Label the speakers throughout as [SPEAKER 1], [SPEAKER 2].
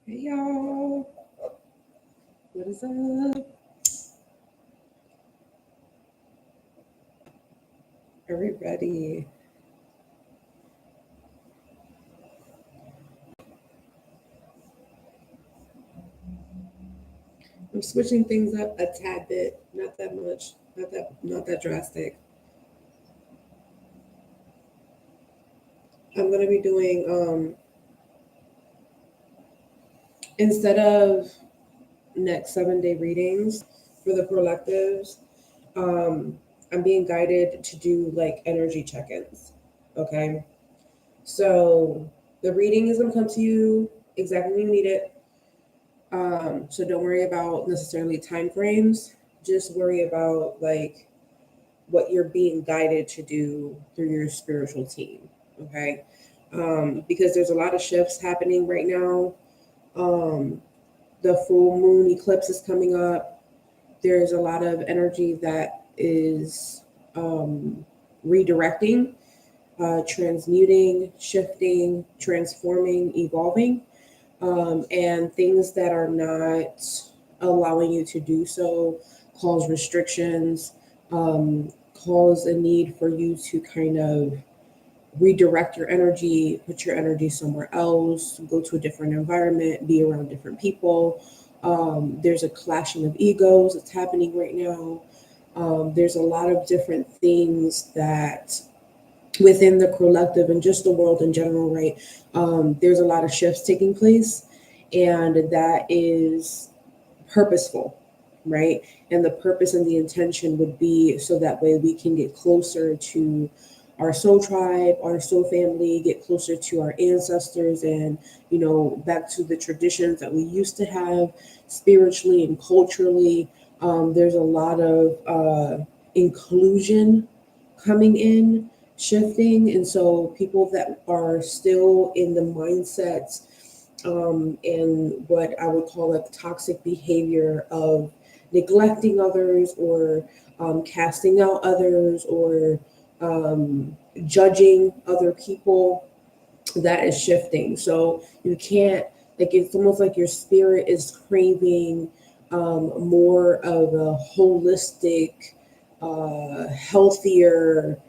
[SPEAKER 1] Hey y'all, what is up? Are we ready? I'm switching things up a tad bit, not that much, not that drastic. I'm gonna be doing instead of next 7 day readings for the collectives, um, I'm being guided to do like energy check-ins. Okay, so the reading is gonna come to you exactly when you need it. So don't worry about necessarily time frames. Just worry about like what you're being guided to do through your spiritual team. Okay. Because there's a lot of shifts happening right now. Um, the full moon eclipse is coming up. There's a lot of energy that is redirecting, transmuting, shifting, transforming, evolving, and things that are not allowing you to do so cause restrictions, cause a need for you to kind of redirect your energy, put your energy somewhere else, go to a different environment, be around different people. There's a clashing of egos that's happening right now. There's a lot of different things that within the collective and just the world in general, right? There's a lot of shifts taking place, and that is purposeful, right? And the purpose and the intention would be so that way we can get closer to our soul tribe, our soul family, get closer to our ancestors, and back to the traditions that we used to have spiritually and culturally. There's a lot of inclusion coming in, shifting, and so people that are still in the mindsets and what I would call a toxic behavior of neglecting others, or casting out others, or judging other people, that is shifting. So you can't, like, it's almost like your spirit is craving more of a holistic, healthier,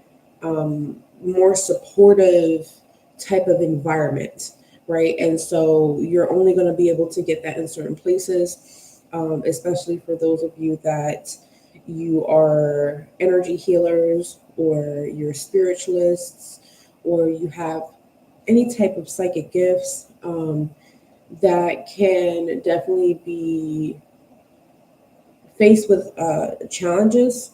[SPEAKER 1] more supportive type of environment, right? And so you're only going to be able to get that in certain places, especially for those of you that you are energy healers, or you're spiritualists, or you have any type of psychic gifts, that can definitely be faced with challenges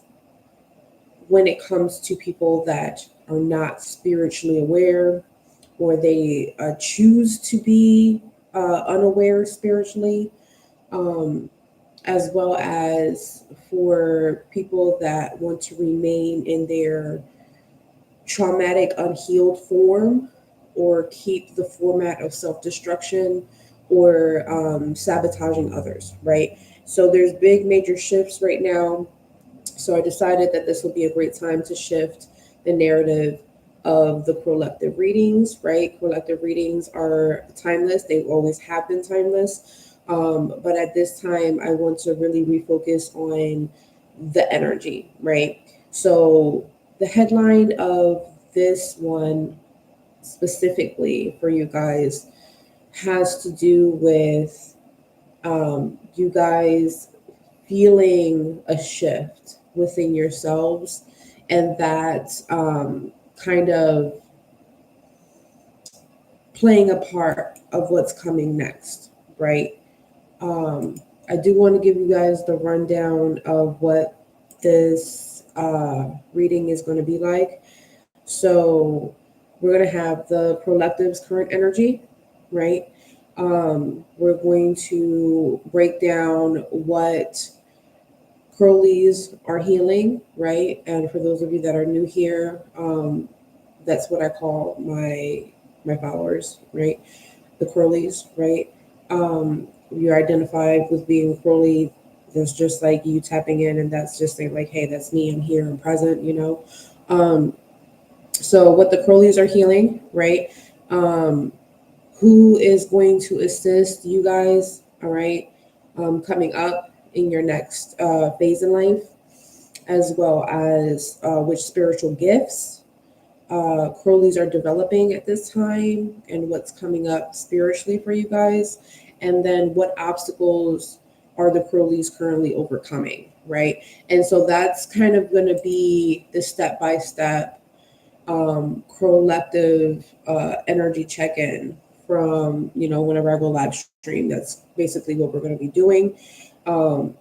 [SPEAKER 1] when it comes to people that are not spiritually aware, or they choose to be unaware spiritually, um, as well as for people that want to remain in their traumatic, unhealed form, or keep the format of self destruction, or sabotaging others, right? So there's big major shifts right now. So I decided that this would be a great time to shift the narrative of the collective readings, right? Collective readings are timeless, they've always have been timeless. But at this time, I want to really refocus on the energy, right? So the headline of this one specifically for you guys has to do with you guys feeling a shift within yourselves, and that kind of playing a part of what's coming next, right? I do want to give you guys the rundown of what this reading is going to be like. So we're going to have the collective's current energy, right? We're going to break down what Crowllies are healing, right? And for those of you that are new here, that's what I call my followers, right? The Crowllies, right? You identify with being Crowley. That's just like you tapping in, and that's just saying like, "Hey, that's me. I'm here. I'm present." Um, so what the Crowllies are healing, right? who is going to assist you guys, all right, coming up in your next phase in life, as well as which spiritual gifts Crowllies are developing at this time and what's coming up spiritually for you guys. And then what obstacles are the Crowllies currently overcoming, right? And so that's kind of going to be the step-by-step Crowllective energy check-in from, whenever I go live stream. That's basically what we're going to be doing for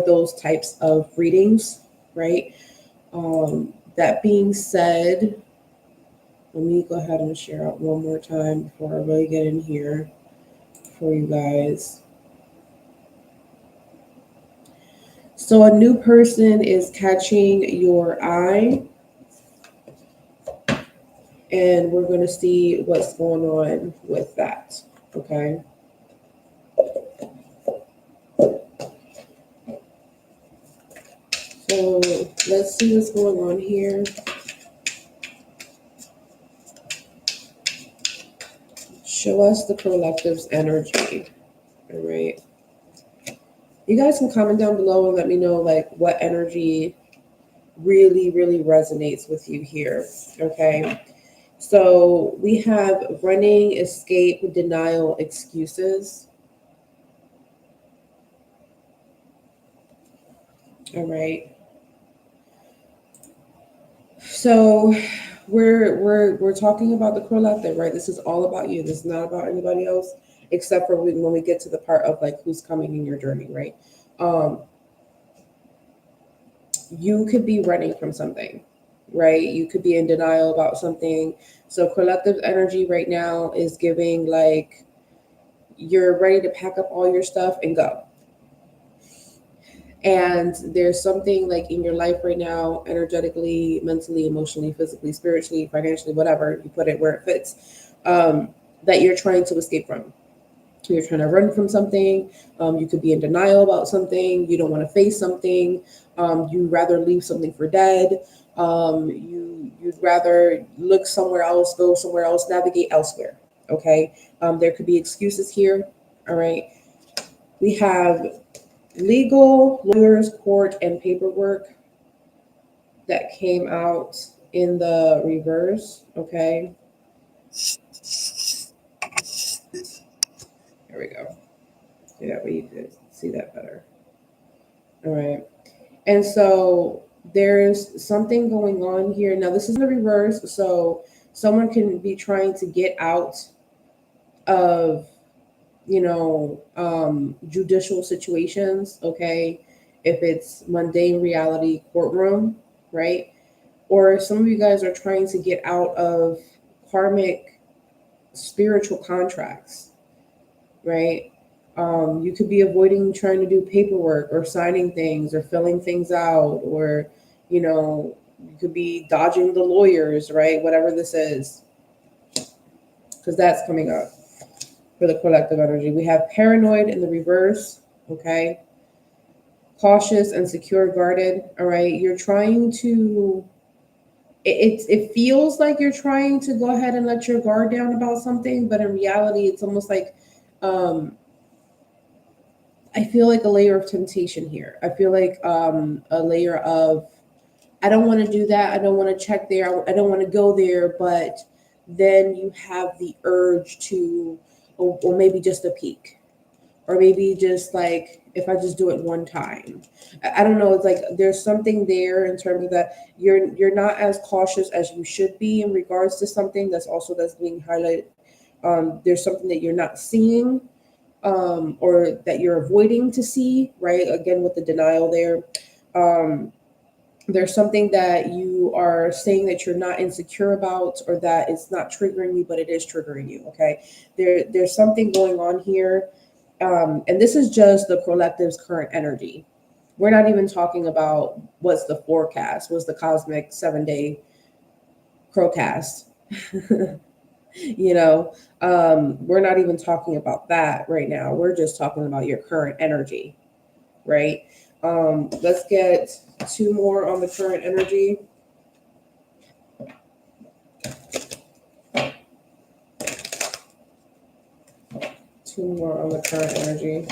[SPEAKER 1] those types of readings, right? That being said, let me go ahead and share out one more time before I really get in here for you guys. So a new person is catching your eye, and we're going to see what's going on with that, okay? So let's see what's going on here. Show us the Crowllective's energy, all right? You guys can comment down below and let me know like what energy really resonates with you here, okay? So we have running, escape, denial, excuses. All right. So we're talking about the Crowllective, right? This is all about you. This is not about anybody else, except for when we get to the part of like who's coming in your journey, right? You could be running from something, right? You could be in denial about something. So Crowllective energy right now is giving like you're ready to pack up all your stuff and go. And there's something like in your life right now, energetically, mentally, emotionally, physically, spiritually, financially, whatever, you put it where it fits, that you're trying to escape from. You're trying to run from something. You could be in denial about something. You don't want to face something. You'd rather leave something for dead. You'd rather look somewhere else, go somewhere else, navigate elsewhere. Okay. There could be excuses here. All right. We have legal, lawyers, court, and paperwork that came out in the reverse. Okay. Here we go. Yeah, that way you can see that better. All right. And so there's something going on here. Now, this is the reverse. So someone can be trying to get out of, judicial situations. Okay. If it's mundane reality courtroom, right? Or some of you guys are trying to get out of karmic spiritual contracts, right? You could be avoiding trying to do paperwork or signing things or filling things out, or, you could be dodging the lawyers, right? Whatever this is, because that's coming up for the collective energy. We have paranoid in the reverse, okay? Cautious and secure, guarded, all right? You're trying to, it feels like you're trying to go ahead and let your guard down about something, but in reality, it's almost like, I feel like a layer of temptation here. I feel like a layer of, I don't want to do that. I don't want to check there. I don't want to go there. But then you have the urge to, or maybe just a peek, or maybe just like, if I just do it one time. I don't know. It's like there's something there in terms of that you're not as cautious as you should be in regards to something that's being highlighted. There's something that you're not seeing, or that you're avoiding to see, right? Again, with the denial there. There's something that you are saying that you're not insecure about, or that it's not triggering you, but it is triggering you, okay? There's something going on here. And this is just the Crowllective's current energy. We're not even talking about what's the forecast, what's the cosmic 7-day crowcast. We're not even talking about that right now. We're just talking about your current energy, right? Let's get 2 more on the current energy. Two more on the current energy.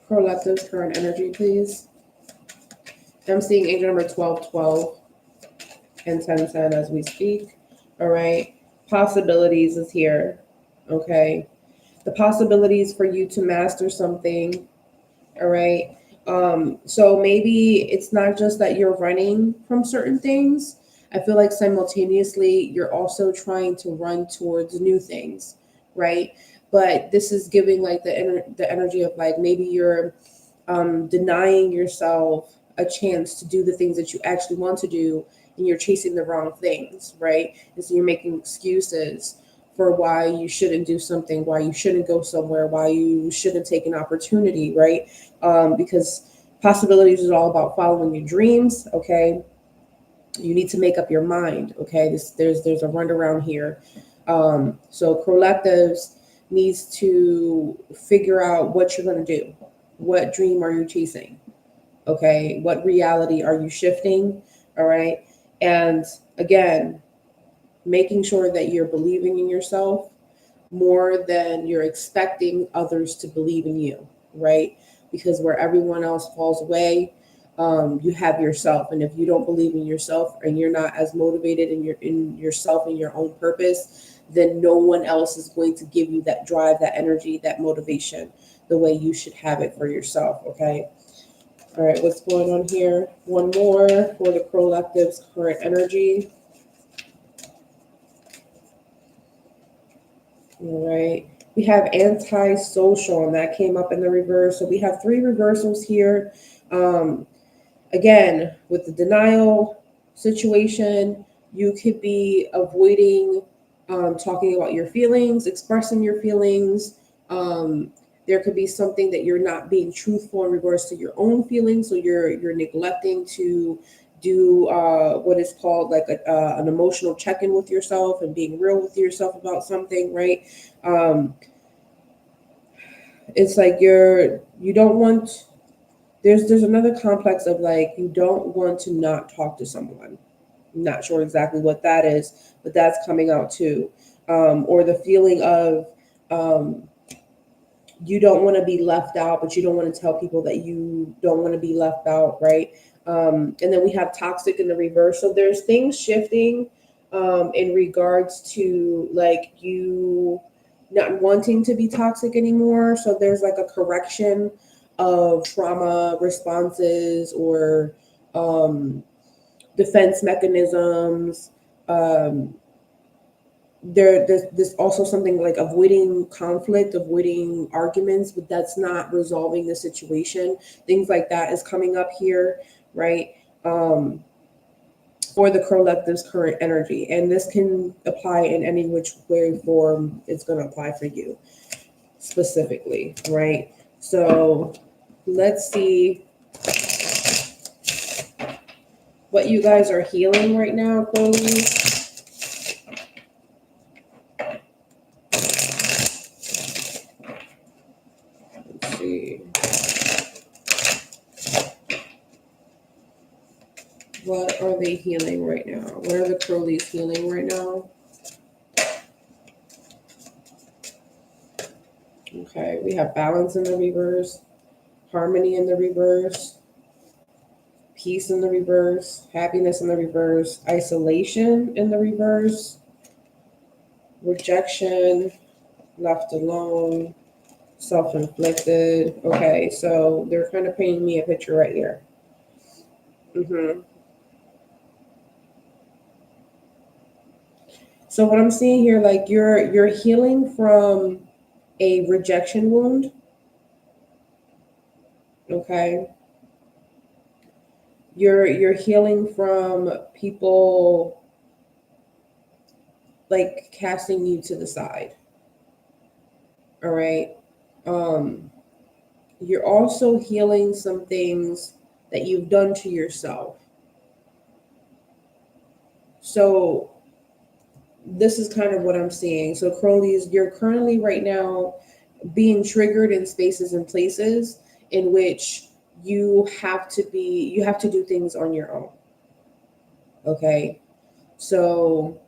[SPEAKER 1] Crowllective's current energy, please. I'm seeing angel number 1212 and 1010 as we speak. All right. Possibilities is here. Okay. The possibilities for you to master something. All right. So maybe it's not just that you're running from certain things. I feel like simultaneously you're also trying to run towards new things, right? But this is giving like the energy of like maybe you're denying yourself a chance to do the things that you actually want to do, and you're chasing the wrong things, right? And so you're making excuses for why you shouldn't do something, why you shouldn't go somewhere, why you shouldn't take an opportunity, right? Because possibilities is all about following your dreams. Okay, you need to make up your mind. Okay, there's a runaround here. So Crowllectives needs to figure out what you're going to do. What dream are you chasing? Okay, what reality are you shifting? All right, and again, making sure that you're believing in yourself more than you're expecting others to believe in you, right? Because where everyone else falls away, you have yourself, and if you don't believe in yourself and you're not as motivated in yourself and your own purpose, then no one else is going to give you that drive, that energy, that motivation the way you should have it for yourself. Okay. All right, what's going on here? One more for the Crowllective's current energy. All right. We have antisocial, and that came up in the reverse. So we have 3 reversals here. Again, with the denial situation, you could be avoiding talking about your feelings, expressing your feelings. There could be something that you're not being truthful in regards to your own feelings, so you're neglecting to do what is called like an emotional check-in with yourself and being real with yourself about something, right? It's like you don't want. There's another complex of like you don't want to not talk to someone. I'm not sure exactly what that is, but that's coming out too. Or the feeling of you don't want to be left out, but you don't want to tell people that you don't want to be left out, right? And then we have toxic in the reverse. So there's things shifting in regards to like you not wanting to be toxic anymore. So there's like a correction of trauma responses or defense mechanisms. There's also something like avoiding conflict, avoiding arguments, but that's not resolving the situation. Things like that is coming up here, right? For the Crowllective's current energy. And this can apply in any which way form it's going to apply for you specifically, right? So let's see what you guys are healing right now, Crowllies. Let's see. What are they healing right now? What are the Crowllies healing right now? Okay, we have balance in the reverse, harmony in the reverse, peace in the reverse, happiness in the reverse, isolation in the reverse, rejection, left alone, self-inflicted. Okay, so they're kind of painting me a picture right here. So what I'm seeing here, like you're healing from a rejection wound. Okay. You're healing from people like casting you to the side. All right. You're also healing some things that you've done to yourself. So this is kind of what I'm seeing. So Crowllies, you're currently right now being triggered in spaces and places in which you have to do things on your own. Okay. So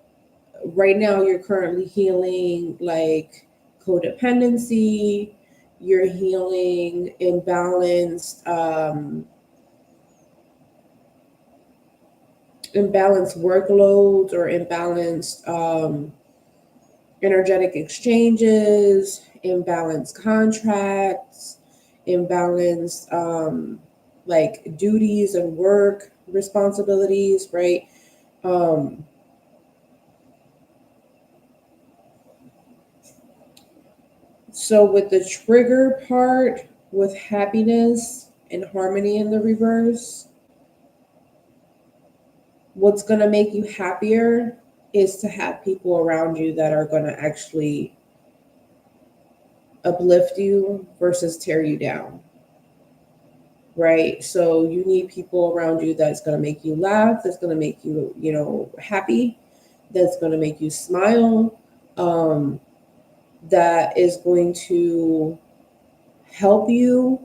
[SPEAKER 1] right now you're currently healing like codependency, you're healing imbalanced workloads or imbalanced energetic exchanges, imbalanced contracts, imbalanced like duties and work responsibilities, right? Um, so with the trigger part, with happiness and harmony in the reverse, what's going to make you happier is to have people around you that are going to actually uplift you versus tear you down, right? So you need people around you that's going to make you laugh, that's going to make you, happy, that's going to make you smile, that is going to help you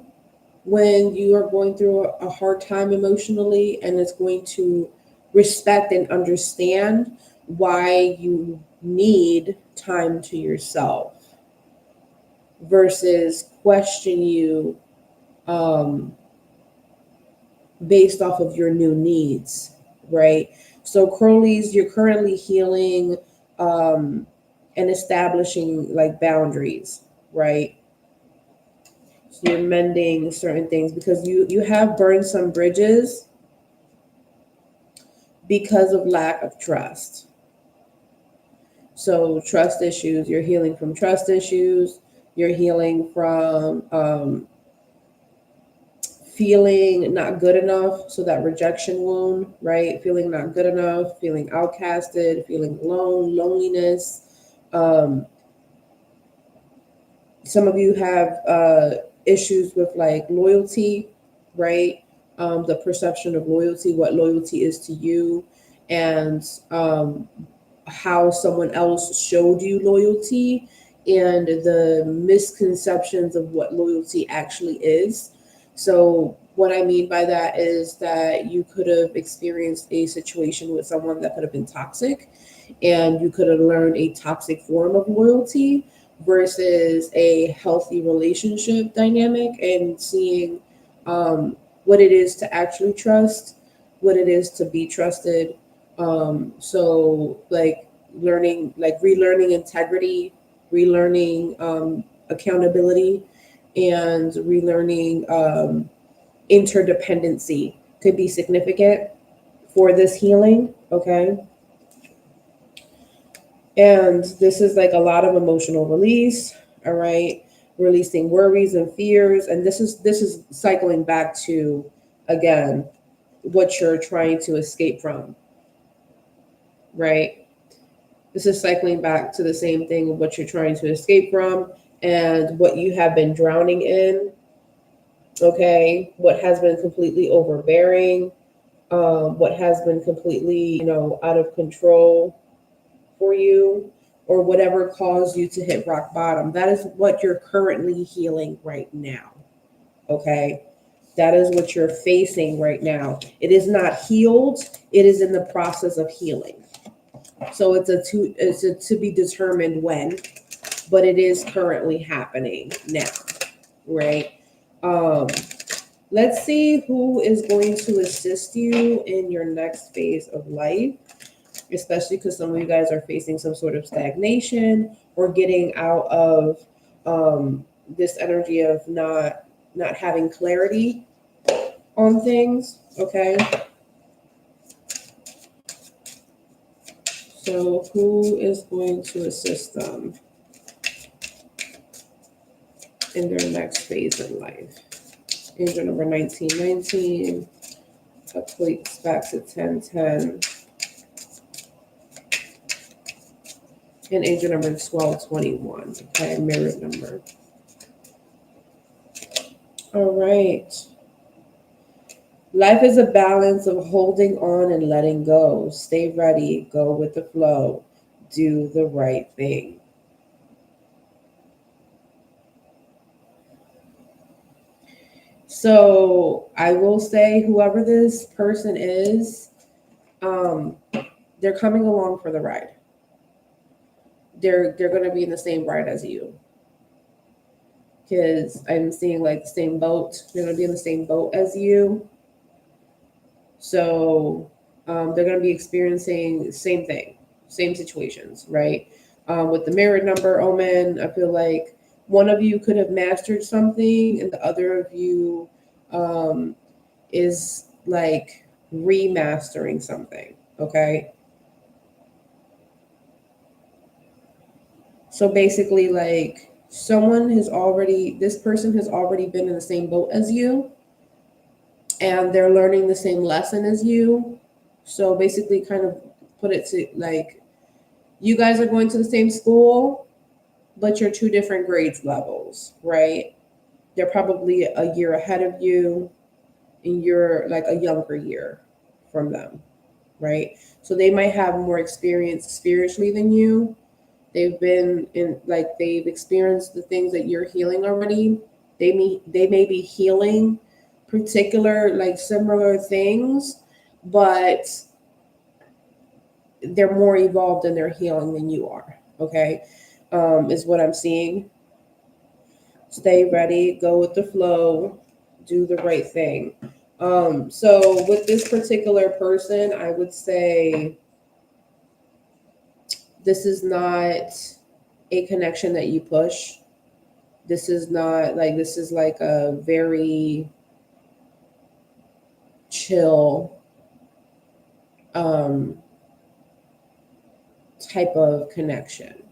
[SPEAKER 1] when you are going through a hard time emotionally, and it's going to respect and understand why you need time to yourself versus question you um, based off of your new needs, right? So Crowllies, you're currently healing and establishing like boundaries, right? So you're mending certain things because you have burned some bridges because of lack of trust. So trust issues, you're healing from trust issues, you're healing from feeling not good enough, so that rejection wound, right? Feeling not good enough, feeling outcasted, feeling alone, loneliness. Some of you have issues with like loyalty, right? The perception of loyalty, what loyalty is to you, and how someone else showed you loyalty, and the misconceptions of what loyalty actually is. So, what I mean by that is that you could have experienced a situation with someone that could have been toxic, and you could have learned a toxic form of loyalty versus a healthy relationship dynamic, and seeing what it is to actually trust, what it is to be trusted. So, like learning, like relearning integrity, relearning accountability, and relearning interdependency could be significant for this healing. Okay. And this is like a lot of emotional release, all right? Releasing worries and fears. And this is cycling back to, again, what you're trying to escape from, right? This is cycling back to the same thing of what you're trying to escape from and what you have been drowning in, okay? What has been completely overbearing, what has been completely, out of control for you, or whatever caused you to hit rock bottom. That is what you're currently healing right now. Okay. That is what you're facing right now. It is not healed. It is in the process of healing. So it's a to be determined when, but it is currently happening now, right? Um, let's see who is going to assist you in your next phase of life, especially because some of you guys are facing some sort of stagnation or getting out of this energy of not having clarity on things. Okay, so who is going to assist them in their next phase in life? Angel number 1919 equates back to 1010. And angel number 1221. Okay, mirrored number. All right. Life is a balance of holding on and letting go. Stay ready, go with the flow, do the right thing. So I will say, whoever this person is, they're coming along for the ride. They're going to be in the same ride as you, because I'm seeing like the same boat. They're going to be in the same boat as you. So they're going to be experiencing the same thing, same situations, right? With the mirror number omen, I feel like one of you could have mastered something and the other of you is like remastering something, okay? So basically, like this person has already been in the same boat as you, and they're learning the same lesson as you. So basically, kind of put it to like, you guys are going to the same school, but you're two different grades levels, right? They're probably a year ahead of you, and you're like a younger year from them, right? So they might have more experience spiritually than you. They've experienced the things that you're healing already. They may be healing particular like similar things, but they're more evolved in their healing than you are. Okay, is what I'm seeing. Stay ready, go with the flow, do the right thing. So with this particular person, I would say this is not a connection that you push. This is not like, this is like a very chill um, type of connection,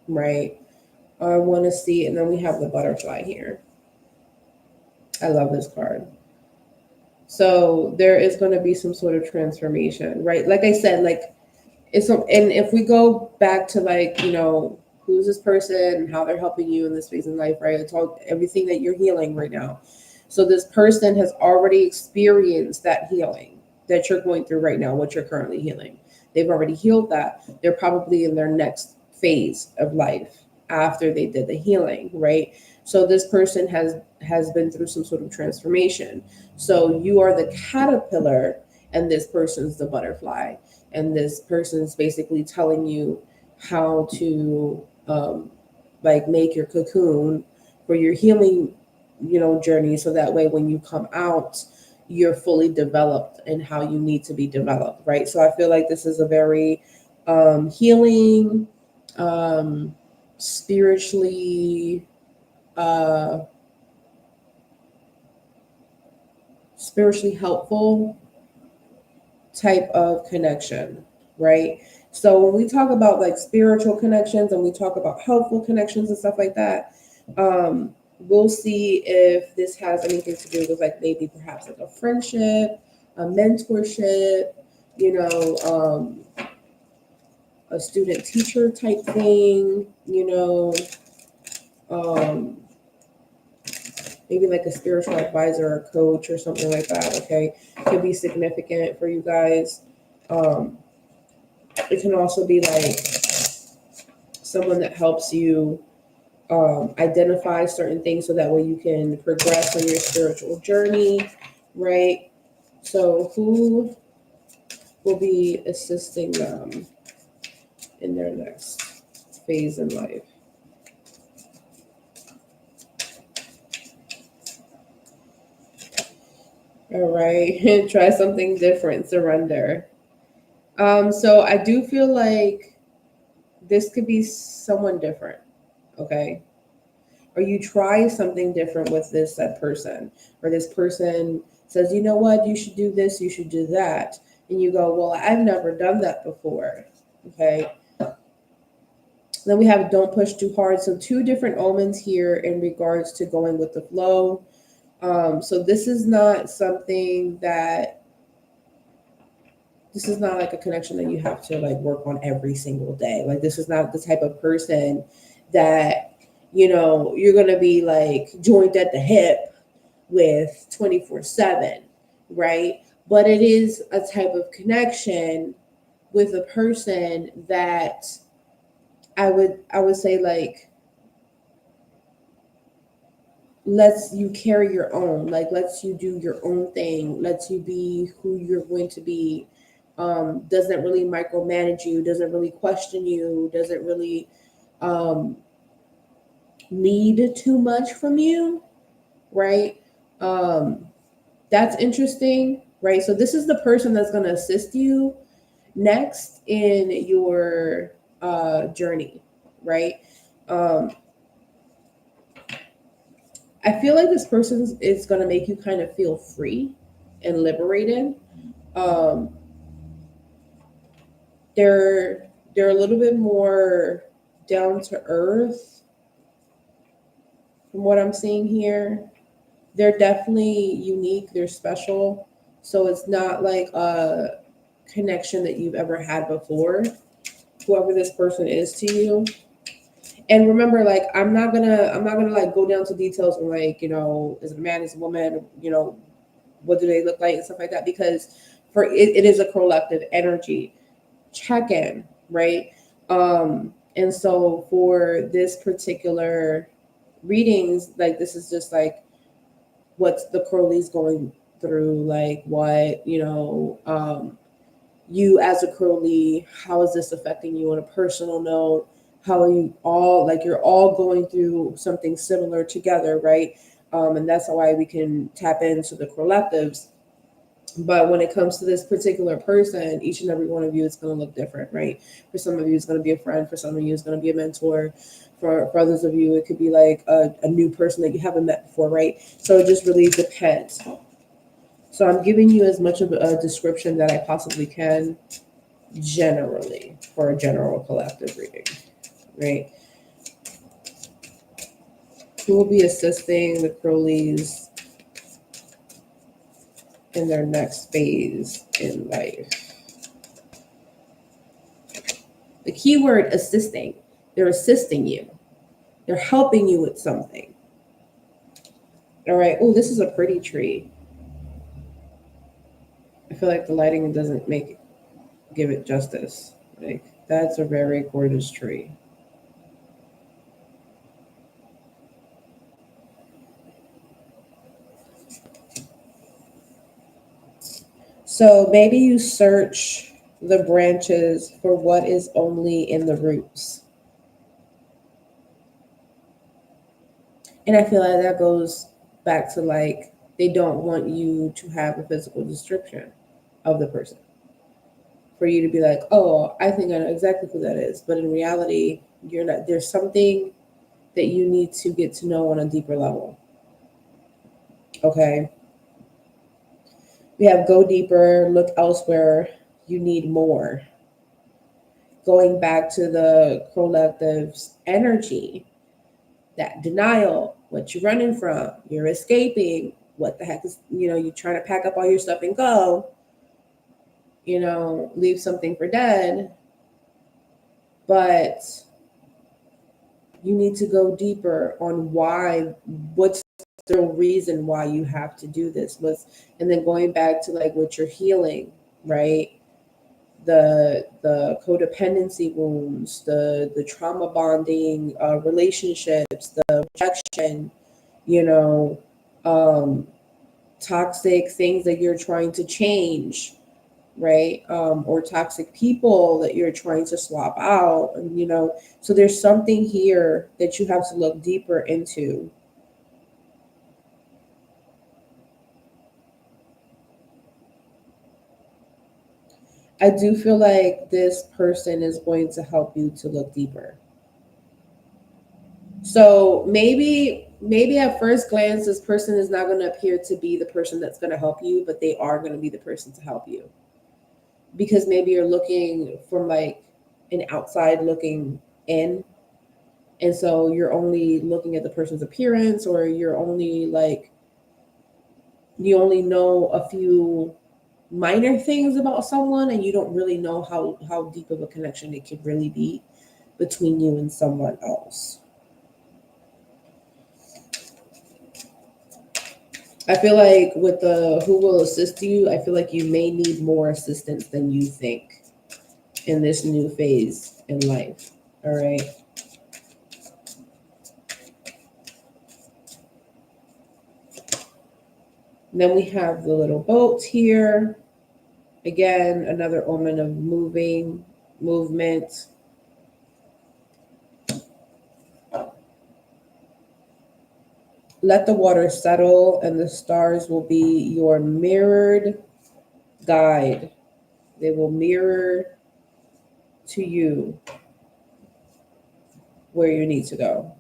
[SPEAKER 1] right? I want to see, and then we have the butterfly here. I love this card. So there is going to be some sort of transformation, right? Like I said, like and if we go back to like, who's this person and how they're helping you in this phase in life, right? It's all everything that you're healing right now. So this person has already experienced that healing that you're going through right now, what you're currently healing. They've already healed that. They're probably in their next phase of life after they did the healing, right? So this person has been through some sort of transformation. So you are the caterpillar and this person's the butterfly, and this person's basically telling you how to like make your cocoon for your healing journey, so that way when you come out you're fully developed and how you need to be developed, right? So I feel like this is a very healing, spiritually spiritually helpful type of connection, right? So when we talk about like spiritual connections and we talk about helpful connections and stuff like that, we'll see if this has anything to do with like maybe perhaps like a friendship, a mentorship, a student teacher type thing, um, maybe like a spiritual advisor or coach or something like that. Okay, could be significant for you guys. It can also be like someone that helps you identify certain things so that way you can progress on your spiritual journey, right? So who will be assisting them in their next phase in life? All right, try something different, surrender. So I do feel like this could be someone different, okay? Or you try something different with this that person, or this person says, you know what, you should do this, you should do that, and you go, well, I've never done that before, okay? Then we have don't push too hard. So two different omens here in regards to going with the flow. So this is not something that, this is not like a connection that you have to like work on every single day. Like this is not the type of person that, you're going to be like joined at the hip with 24/7, right? But it is a type of connection with a person that I would say like lets you carry your own, like lets you do your own thing, lets you be who you're going to be, doesn't really micromanage you, doesn't really question you, doesn't really need too much from you, right? That's interesting, right? So this is the person that's going to assist you next in your journey, right? Um, I feel like this person is going to make you kind of feel free and liberated. Um, they're a little bit more down to earth from what I'm seeing here. They're definitely unique. They're special. So it's not like a connection that you've ever had before, whoever this person is to you. And remember, like, I'm not gonna like go down to details on, like, is it a man, is it a woman, what do they look like and stuff like that, because it is a collective energy check in, right? And so for this particular readings, like, this is just like what's the Crowley's going through, like what, you as a Crowley, how is this affecting you on a personal note? How are you all, like, you're all going through something similar together, right? And that's why we can tap into the Crowllectives. But when it comes to this particular person, each and every one of you is going to look different, right? For some of you, it's going to be a friend. For some of you, it's going to be a mentor. For others of you, it could be like a new person that you haven't met before, right? So it just really depends. So I'm giving you as much of a description that I possibly can, generally, for a general collective reading, right? Who will be assisting the Crowleys in their next phase in life? The key word, assisting. They're assisting you. They're helping you with something. All right. Oh, this is a pretty tree. I feel like the lighting doesn't give it justice. Like, that's a very gorgeous tree. So maybe you search the branches for what is only in the roots. And I feel like that goes back to, like, they don't want you to have a physical description of the person, for you to be like, oh, I think I know exactly who that is. But in reality, you're not. There's something that you need to get to know on a deeper level. Okay. We have go deeper, look elsewhere, you need more. Going back to the Crowllective's energy, that denial, what you're running from, you're escaping, what the heck is, you're trying to pack up all your stuff and go, leave something for dead. But you need to go deeper on what's the reason why you have to do this. And then going back to, like, what you're healing, right? The codependency wounds, the trauma bonding relationships, the rejection, you know, toxic things that you're trying to change, right? Or toxic people that you're trying to swap out, and so there's something here that you have to look deeper into. I do feel like this person is going to help you to look deeper. So maybe at first glance, this person is not going to appear to be the person that's going to help you, but they are going to be the person to help you. Because maybe you're looking from, like, an outside looking in. And so you're only looking at the person's appearance, or you only know a few minor things about someone, and you don't really know how deep of a connection it could really be between you and someone else. I feel like with the who will assist you, I feel like you may need more assistance than you think in this new phase in life. All right. And then we have the little boat here. Again, another omen of movement. Let the water settle, and the stars will be your mirrored guide. They will mirror to you where you need to go.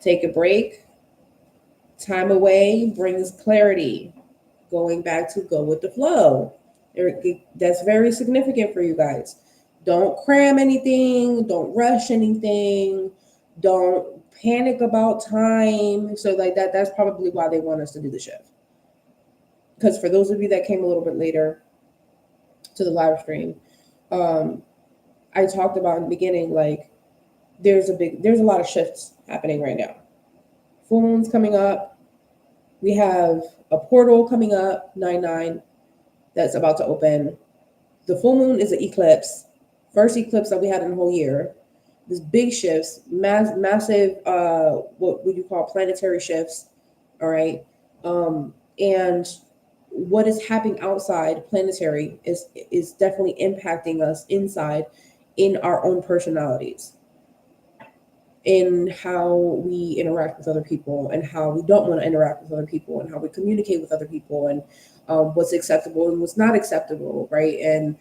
[SPEAKER 1] Take a break. Time away brings clarity. Going back to go with the flow. That's very significant for you guys. Don't cram anything. Don't rush anything. Don't panic about time. So like that's probably why they want us to do the shift. Because for those of you that came a little bit later to the live stream, I talked about in the beginning, like there's a lot of shifts happening right now. Full moon's coming up. We have a portal coming up, 9/9, that's about to open. The full moon is an eclipse, first eclipse that we had in the whole year. This big shifts, massive, what would you call planetary shifts, all right? And what is happening outside planetary is definitely impacting us inside in our own personalities, in how we interact with other people and how we don't want to interact with other people and how we communicate with other people and what's acceptable and what's not acceptable, right? And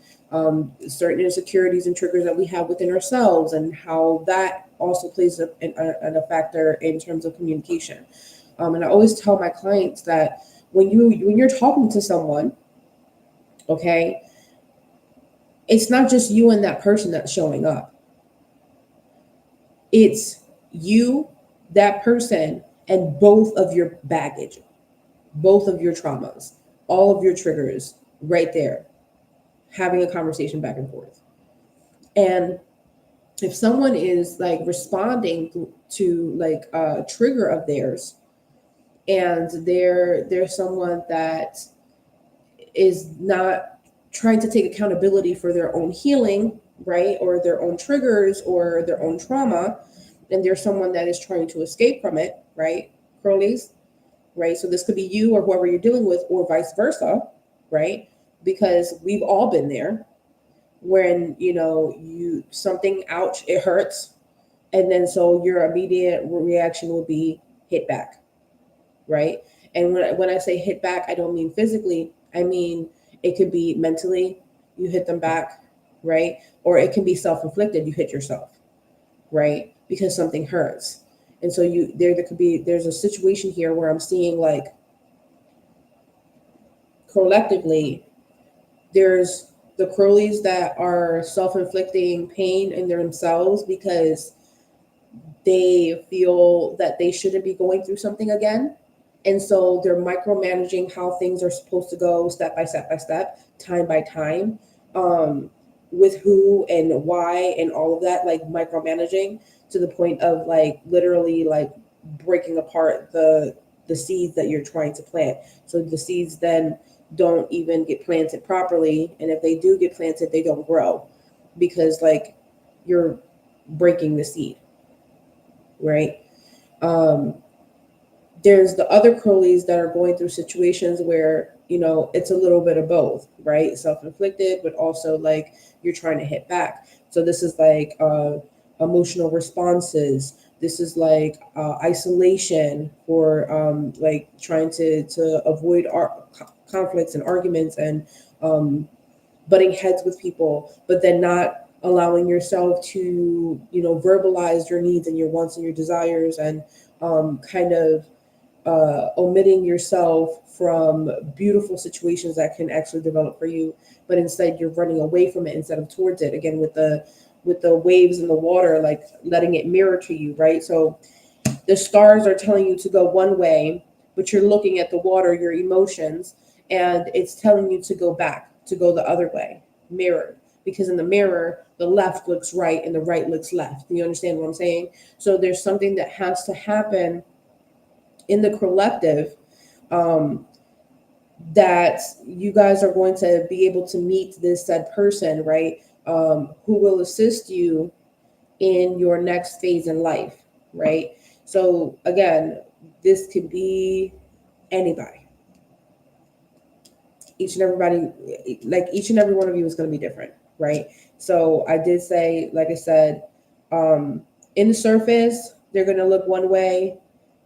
[SPEAKER 1] certain insecurities and triggers that we have within ourselves and how that also plays a factor in terms of communication. And I always tell my clients that when you're talking to someone, okay, it's not just you and that person that's showing up. It's you, that person, and both of your baggage, both of your traumas, all of your triggers right there, having a conversation back and forth. And if someone is like responding to like a trigger of theirs, and they're someone that is not trying to take accountability for their own healing, right, or their own triggers or their own trauma, and there's someone that is trying to escape from it, right, Crowllies, right? So this could be you or whoever you're dealing with, or vice versa, right? Because we've all been there when you something, ouch, it hurts, and then so your immediate reaction will be hit back, right? And when I say hit back, I don't mean physically. I mean it could be mentally, you hit them back, right? Or it can be self-inflicted, you hit yourself, right? Because something hurts. And so there's a situation here where I'm seeing like collectively there's the Crowllies that are self-inflicting pain in themselves because they feel that they shouldn't be going through something again. And so they're micromanaging how things are supposed to go step by step by step, time by time, with who and why and all of that, like micromanaging to the point of like literally like breaking apart the seeds that you're trying to plant. So the seeds then don't even get planted properly. And if they do get planted, they don't grow because like you're breaking the seed, right? There's the other Crowllies that are going through situations where, it's a little bit of both, right? Self-inflicted, but also like you're trying to hit back. So this is like emotional responses. This is like isolation or like trying to avoid conflicts and arguments and butting heads with people, but then not allowing yourself to, verbalize your needs and your wants and your desires and kind of omitting yourself from beautiful situations that can actually develop for you, but instead you're running away from it instead of towards it. Again, with the waves in the water, like letting it mirror to you, right? So the stars are telling you to go one way, but you're looking at the water, your emotions, and it's telling you to go back, to go the other way, mirrored. Because in the mirror, the left looks right and the right looks left. You understand what I'm saying? So there's something that has to happen in the Crowllective, that you guys are going to be able to meet this said person, right? Who will assist you in your next phase in life, right? So again, this could be anybody. each and every one of you is going to be different, right? So I did say, like I said, in the surface, they're going to look one way.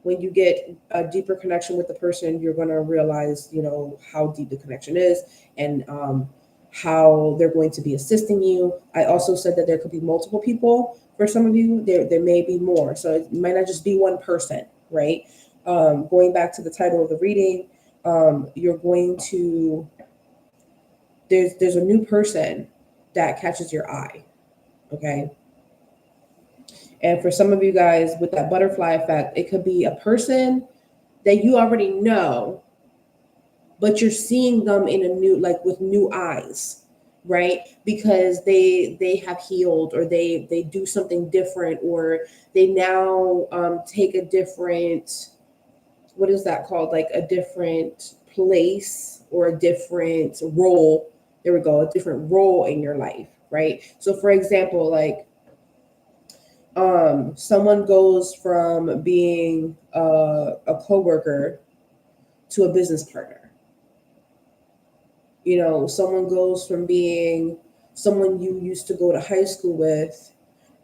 [SPEAKER 1] When you get a deeper connection with the person, you're going to realize, how deep the connection is, and how they're going to be assisting you. I also said that there could be multiple people. For some of you, there may be more. So it might not just be one person, right? Going back to the title of the reading, you're going to, there's a new person that catches your eye, okay? And for some of you guys with that butterfly effect, it could be a person that you already know, but you're seeing them in a new, like with new eyes, right? Because they have healed, or they do something different, or they now take a different, what is that called? Like a different place or a different role. There we go, a different role in your life, right? So for example, like someone goes from being a coworker to a business partner. Someone goes from being someone you used to go to high school with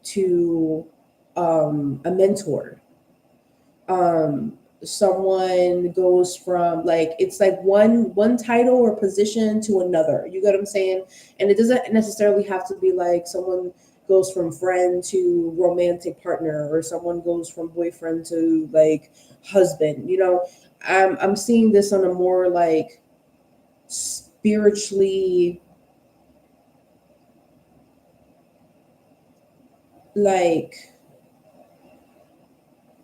[SPEAKER 1] to a mentor. Someone goes from, like, it's like one title or position to another. You get what I'm saying? And it doesn't necessarily have to be like someone goes from friend to romantic partner, or someone goes from boyfriend to like husband. I'm seeing this on a more like spiritually, like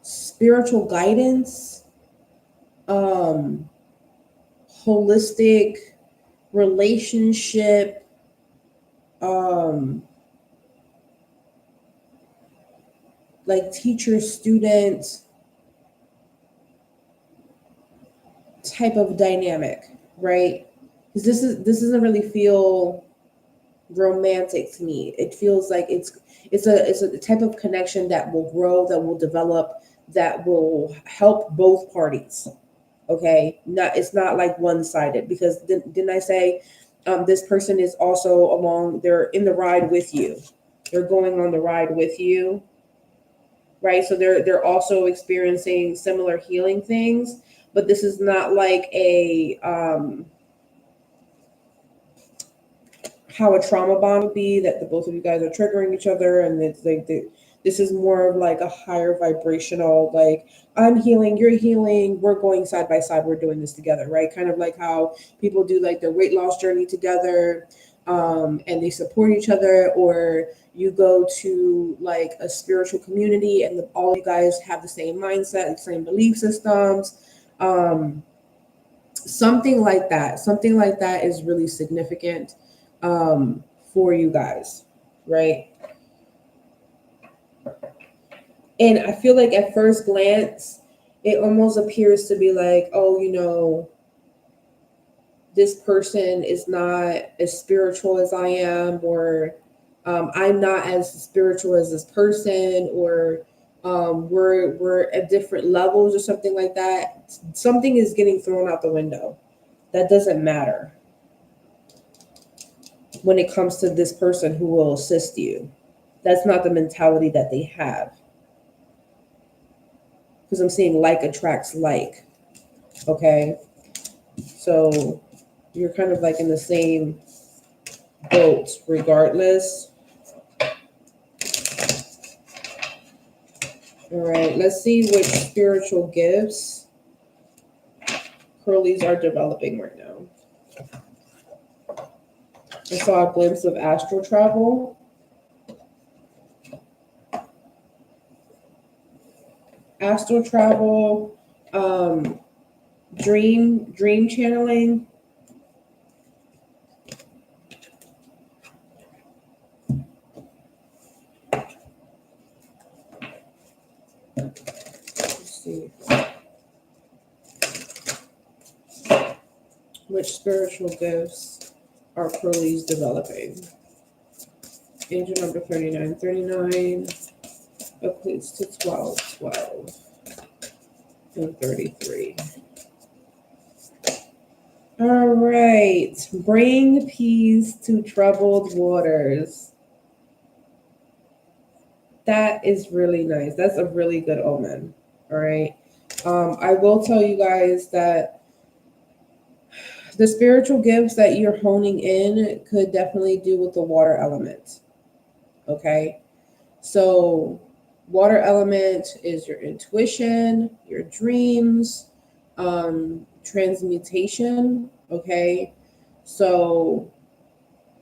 [SPEAKER 1] spiritual guidance, holistic relationship, like teacher student type of dynamic, right? Because this doesn't really feel romantic to me. It feels like it's a type of connection that will grow, that will develop, that will help both parties. Okay, it's not like one-sided, because didn't I say this person is also along, they're in the ride with you, they're going on the ride with you, right? So they're also experiencing similar healing things, but this is not like a how a trauma bond would be, that the both of you guys are triggering each other, and it's like this is more of like a higher vibrational, like I'm healing, you're healing, we're going side by side, we're doing this together, right? Kind of like how people do like their weight loss journey together, and they support each other, or you go to like a spiritual community and all you guys have the same mindset and same belief systems. Something like that is really significant for you guys, right? And I feel like at first glance, it almost appears to be like, oh, this person is not as spiritual as I am, or I'm not as spiritual as this person, or we're at different levels, or something like that. Something is getting thrown out the window. That doesn't matter when it comes to this person who will assist you. That's not the mentality that they have. Because I'm seeing like attracts like. Okay. So you're kind of like in the same boat regardless. All right. Let's see which spiritual gifts Crowllies are developing right now. I saw a glimpse of astral travel. Astral travel, dream channeling. Let's see. Which spiritual gifts are Crowllies developing? Angel number 3939 equates to 12, and 33. All right. Bring peace to troubled waters. That is really nice. That's a really good omen. All right. I will tell you guys that the spiritual gifts that you're honing in could definitely do with the water element. Okay. So, water element is your intuition, your dreams, transmutation. Okay. So,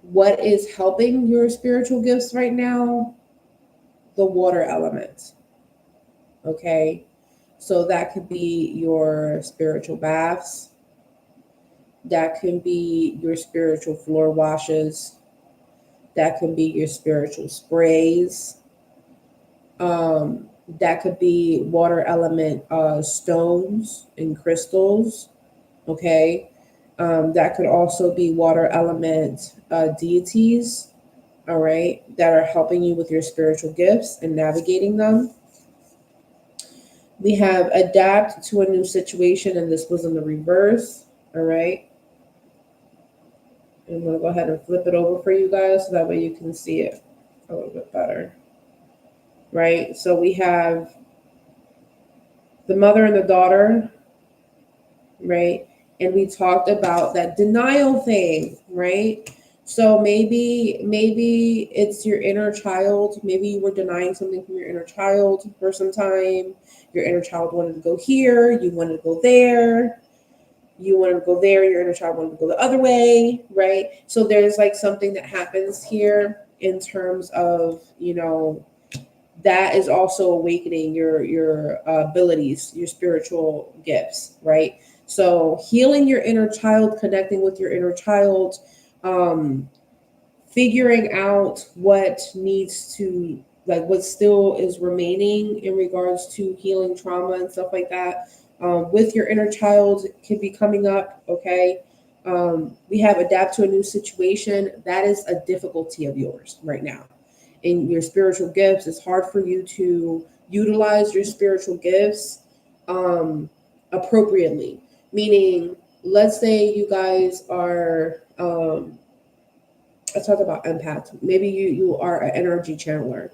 [SPEAKER 1] what is helping your spiritual gifts right now? The water element. Okay. So, that could be your spiritual baths, that can be your spiritual floor washes, that can be your spiritual sprays. That could be water element stones and crystals. Okay. That could also be water element deities. All right. That are helping you with your spiritual gifts and navigating them. We have adapt to a new situation, and this was in the reverse. All right. I'm going to go ahead and flip it over for you guys so that way you can see it a little bit better. Right. So we have the mother and the daughter, right? And we talked about that denial thing, right? So maybe it's your inner child. Maybe you were denying something from your inner child for some time. Your inner child wanted to go here, you wanted to go there. You wanted to go there, your inner child wanted to go the other way, right? So there's like something that happens here in terms of, that is also awakening your abilities, your spiritual gifts, right? So healing your inner child, connecting with your inner child, figuring out what needs to, like, what still is remaining in regards to healing trauma and stuff like that, with your inner child can be coming up. Okay. We have adapt to a new situation. That is a difficulty of yours right now in your spiritual gifts. It's hard for you to utilize your spiritual gifts appropriately. Meaning, let's say you guys are, let's talk about empath. Maybe you are an energy channeler.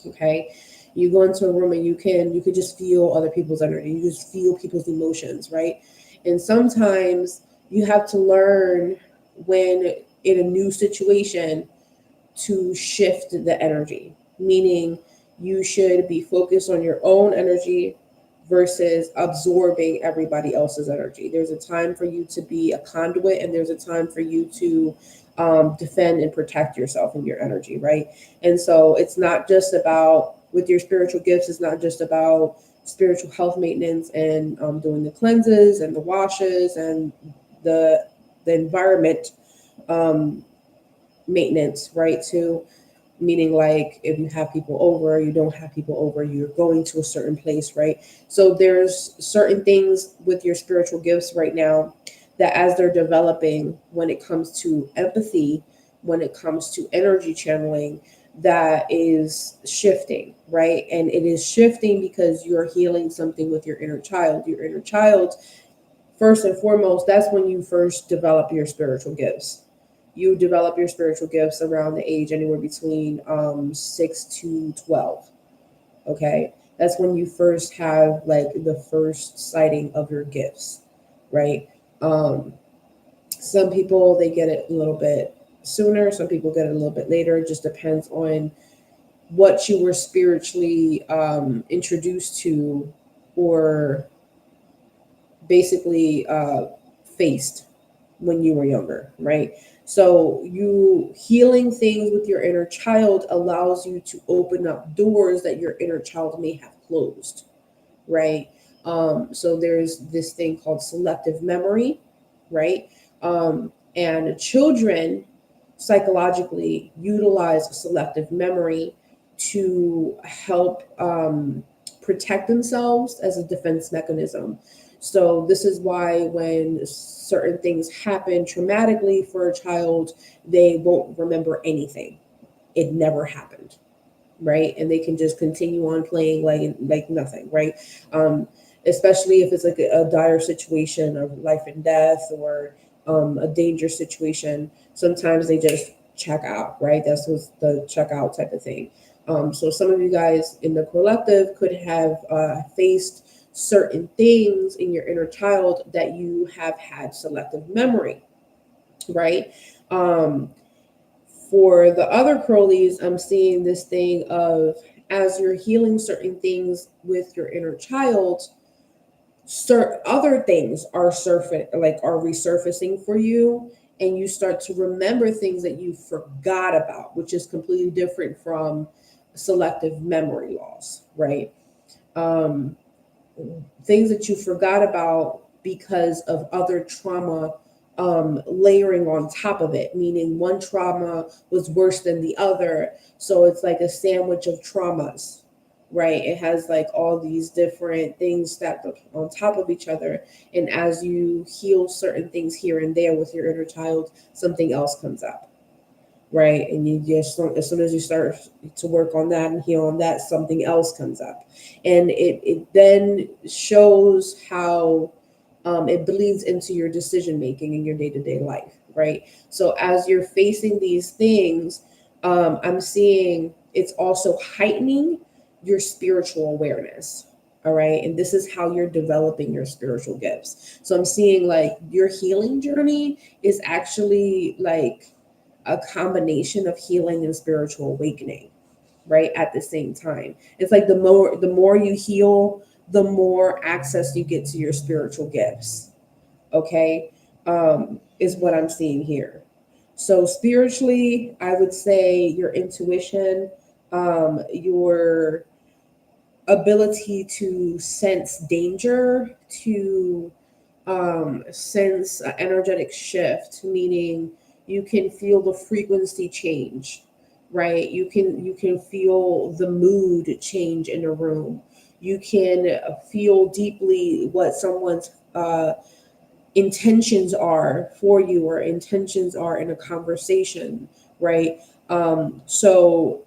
[SPEAKER 1] Okay, you go into a room and you can just feel other people's energy. You just feel people's emotions, right? And sometimes you have to learn when in a new situation to shift the energy, meaning you should be focused on your own energy versus absorbing everybody else's energy. There's a time for you to be a conduit, and there's a time for you to defend and protect yourself and your energy, right? And so it's not just about, with your spiritual gifts, it's not just about spiritual health maintenance and doing the cleanses and the washes and the environment maintenance, right? Too, meaning like if you have people over, you don't have people over, you're going to a certain place, right? So there's certain things with your spiritual gifts right now that as they're developing, when it comes to empathy, when it comes to energy channeling, that is shifting, right? And it is shifting because you're healing something with your inner child. Your inner child, first and foremost, that's when you first develop your spiritual gifts. You develop your spiritual gifts around the age anywhere between 6 to 12. Okay. That's when you first have like the first sighting of your gifts, right? Some people, they get it a little bit sooner. Some people get it a little bit later. It just depends on what you were spiritually introduced to, or basically faced when you were younger, right? So you healing things with your inner child allows you to open up doors that your inner child may have closed, right? So there's this thing called selective memory, right? And children psychologically utilize selective memory to help protect themselves as a defense mechanism. So this is why when certain things happen traumatically for a child, they won't remember anything. It never happened, right? And they can just continue on playing like nothing, right? especially if it's like a dire situation of life and death, or a danger situation. Sometimes they just check out, right? That's what's the check out type of thing. So some of you guys in the collective could have faced certain things in your inner child that you have had selective memory, right? Um, for the other Crowllies, I'm seeing this thing of, as you're healing certain things with your inner child, other things are are resurfacing for you, and you start to remember things that you forgot about, which is completely different from selective memory loss, right? Um, Things that you forgot about because of other trauma layering on top of it, meaning one trauma was worse than the other. So it's like a sandwich of traumas, right? It has like all these different things stacked up on top of each other. And as you heal certain things here and there with your inner child, something else comes up, right? And you just, as soon as you start to work on that and heal on that, something else comes up. And it then shows how it bleeds into your decision making in your day-to-day life, right? So as you're facing these things, I'm seeing it's also heightening your spiritual awareness. All right. And this is how you're developing your spiritual gifts. So I'm seeing like your healing journey is actually like a combination of healing and spiritual awakening, right? At the same time, it's like the more you heal, the more access you get to your spiritual gifts. Okay, is what I'm seeing here. So spiritually, I would say your intuition, your ability to sense danger, to sense an energetic shift, meaning you can feel the frequency change, right? You can feel the mood change in a room. You can feel deeply what someone's intentions are for you, or intentions are in a conversation, right? So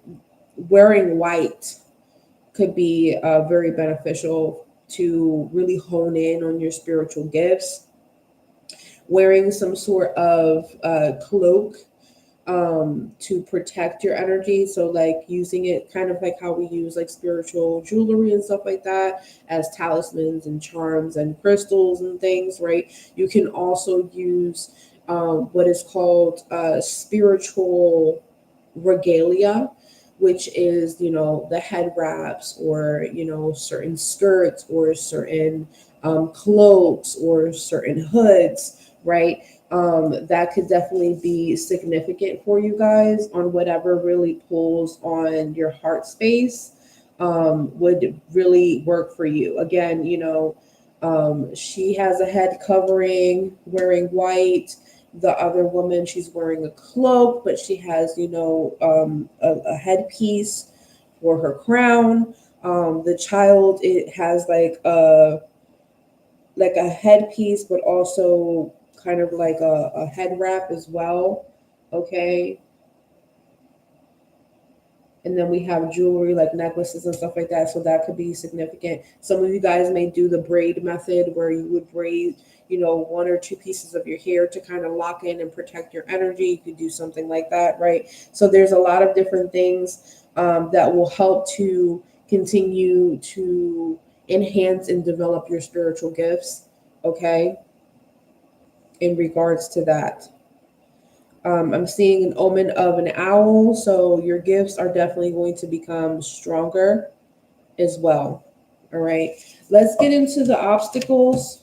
[SPEAKER 1] wearing white could be very beneficial to really hone in on your spiritual gifts. Wearing some sort of cloak to protect your energy. So, like using it kind of like how we use like spiritual jewelry and stuff like that as talismans and charms and crystals and things, right? You can also use what is called spiritual regalia, which is, the head wraps, or, certain skirts, or certain cloaks, or certain hoods, right? That could definitely be significant for you guys on whatever really pulls on your heart space, would really work for you. Again, she has a head covering wearing white. The other woman, she's wearing a cloak, but she has, a headpiece for her crown. The child, it has like a headpiece, but also kind of like a head wrap as well. Okay. And then we have jewelry like necklaces and stuff like that. So that could be significant. Some of you guys may do the braid method, where you would braid, one or two pieces of your hair to kind of lock in and protect your energy. You could do something like that, right? So there's a lot of different things that will help to continue to enhance and develop your spiritual gifts. Okay. In regards to that. I'm seeing an omen of an owl, so your gifts are definitely going to become stronger as well. All right, let's get into the obstacles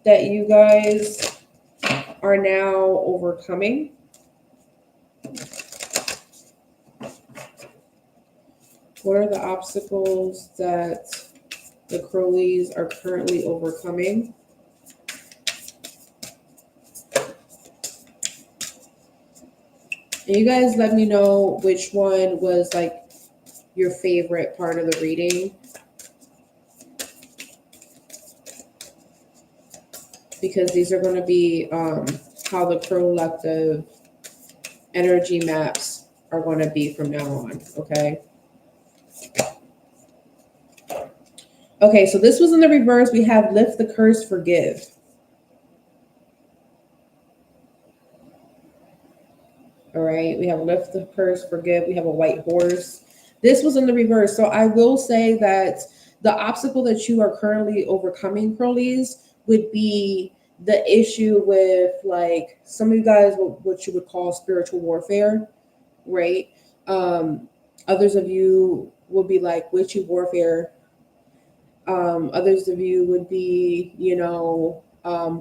[SPEAKER 1] that you guys are now overcoming. What are the obstacles that the Crowllies are currently overcoming? And you guys let me know which one was like your favorite part of the reading, because these are going to be how the Crowllective energy maps are going to be from now on. Okay. Okay, so this was in the reverse. We have lift the curse, forgive. All right, we have lift the curse, forgive. We have a white horse. This was in the reverse. So I will say that the obstacle that you are currently overcoming, Crowllies, would be the issue with like some of you guys, what you would call spiritual warfare, right? Others of you will be like witchy warfare. Others of you would be,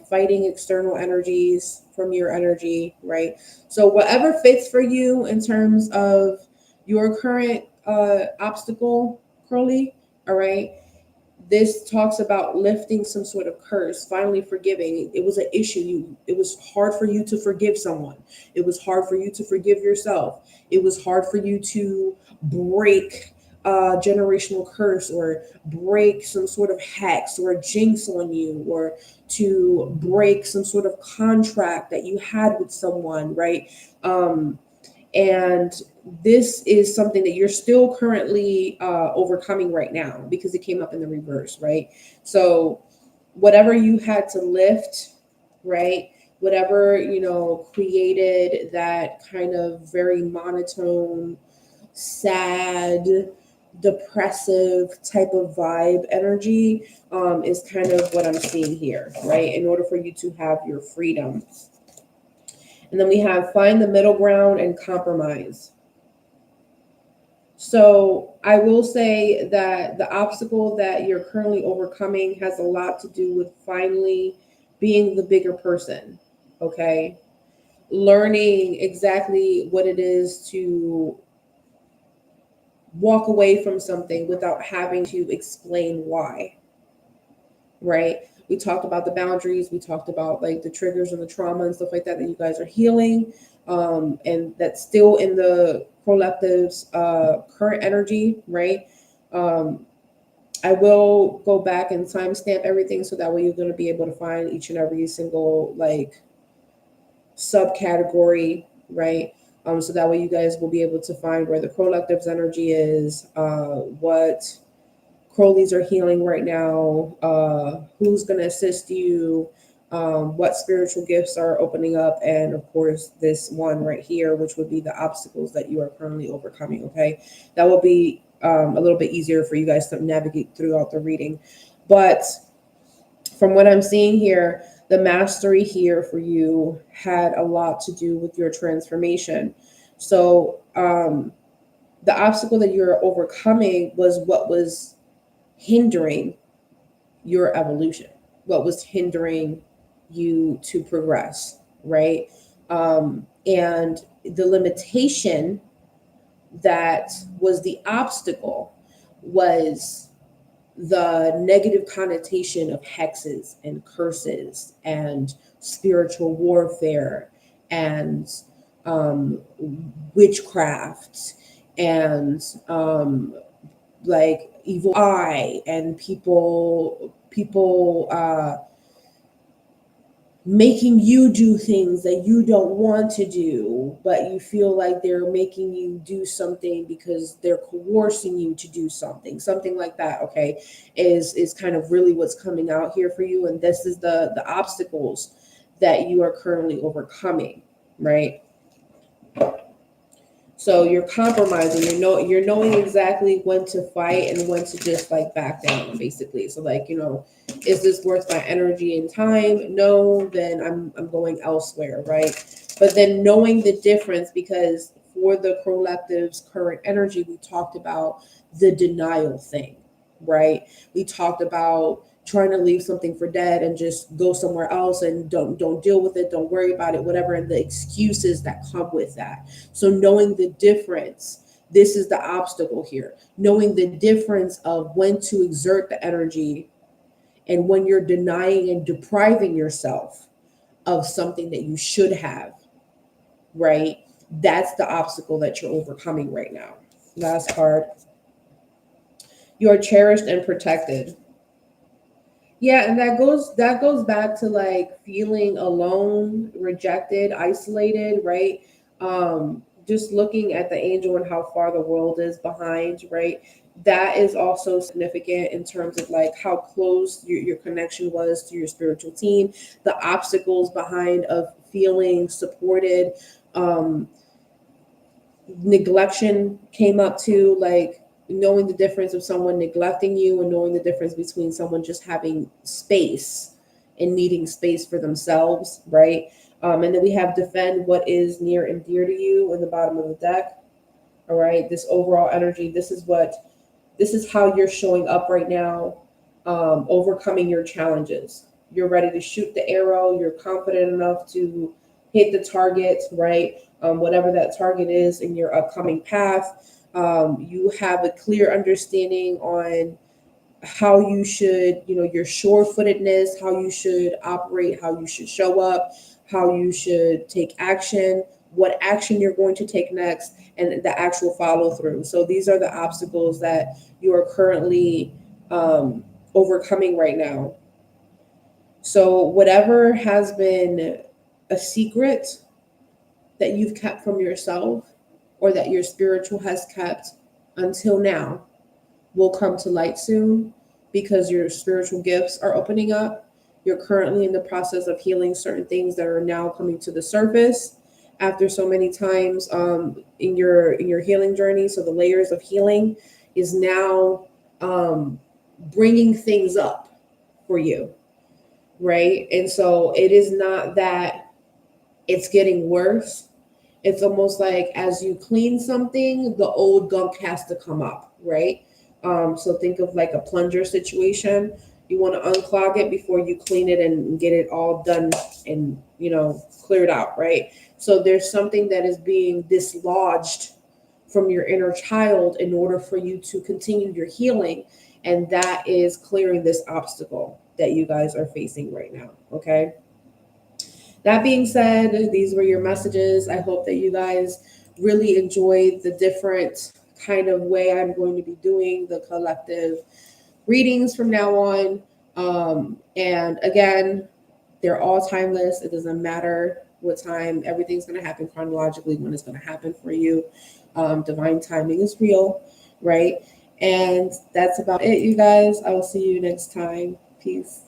[SPEAKER 1] fighting external energies from your energy, right? So whatever fits for you in terms of your current obstacle, Crowley, all right? This talks about lifting some sort of curse, finally forgiving. It was an issue. It was hard for you to forgive someone. It was hard for you to forgive yourself. It was hard for you to break a generational curse or break some sort of hex or jinx on you or to break some sort of contract that you had with someone, right? And this is something that you're still currently overcoming right now because it came up in the reverse, right? So whatever you had to lift, right? Whatever, created that kind of very monotone, sad, depressive type of vibe energy is kind of what I'm seeing here, right? In order for you to have your freedom. And then we have find the middle ground and compromise. So I will say that the obstacle that you're currently overcoming has a lot to do with finally being the bigger person, okay? Learning exactly what it is to walk away from something without having to explain why, right? We talked about the boundaries. We talked about like the triggers and the trauma and stuff like that you guys are healing. And that's still in the Crowllective's current energy, right? I will go back and timestamp everything so that way you're going to be able to find each and every single like subcategory, right? So that way you guys will be able to find where the Crowllective's energy is, what Crowllies are healing right now, who's going to assist you, what spiritual gifts are opening up, and of course, this one right here, which would be the obstacles that you are currently overcoming. Okay, that will be a little bit easier for you guys to navigate throughout the reading. But from what I'm seeing here, the mastery here for you had a lot to do with your transformation. So, the obstacle that you're overcoming was what was hindering your evolution, what was hindering you to progress, right? And the limitation that was the obstacle was the negative connotation of hexes and curses and spiritual warfare and witchcraft and like evil eye and people making you do things that you don't want to do, but you feel like they're making you do something because they're coercing you to do something like that. Okay, is kind of really what's coming out here for you, and this is the obstacles that you are currently overcoming, right? So you're compromising. You're knowing exactly when to fight and when to just like back down, basically. So like, is this worth my energy and time? No, then I'm going elsewhere, right? But then knowing the difference, because for the Crowllective's current energy, we talked about the denial thing, right? We talked about trying to leave something for dead and just go somewhere else and don't deal with it, don't worry about it, whatever, and the excuses that come with that. So knowing the difference, this is the obstacle here. Knowing the difference of when to exert the energy and when you're denying and depriving yourself of something that you should have, right? That's the obstacle that you're overcoming right now. Last card. You are cherished and protected. Yeah, and that goes back to like feeling alone, rejected, isolated, right? Just looking at the angel and how far the world is behind, right? that is also significant in terms of like how close your connection was to your spiritual team, the obstacles behind of feeling supported. Neglection came up too, like knowing the difference of someone neglecting you and knowing the difference between someone just having space and needing space for themselves, right? And then we have defend what is near and dear to you in the bottom of the deck. All right, this overall energy, this is how you're showing up right now, overcoming your challenges. You're ready to shoot the arrow. You're confident enough to hit the target, right? Whatever that target is in your upcoming path. You have a clear understanding on how you should, your sure-footedness, how you should operate, how you should show up, how you should take action, what action you're going to take next, and the actual follow through. So these are the obstacles that you are currently overcoming right now. So whatever has been a secret that you've kept from yourself or that your spiritual has kept until now will come to light soon, because your spiritual gifts are opening up. You're currently in the process of healing certain things that are now coming to the surface after so many times in your healing journey. So the layers of healing is now bringing things up for you, right? And so it is not that it's getting worse. It's almost like as you clean something, the old gunk has to come up, right? So think of like a plunger situation. You want to unclog it before you clean it and get it all done and, cleared out, right? So there's something that is being dislodged from your inner child in order for you to continue your healing. And that is clearing this obstacle that you guys are facing right now, okay? That being said, these were your messages. I hope that you guys really enjoyed the different kind of way I'm going to be doing the collective readings from now on. And again, they're all timeless. It doesn't matter what time. Everything's going to happen chronologically when it's going to happen for you. Divine timing is real, right? And that's about it, you guys. I will see you next time. Peace.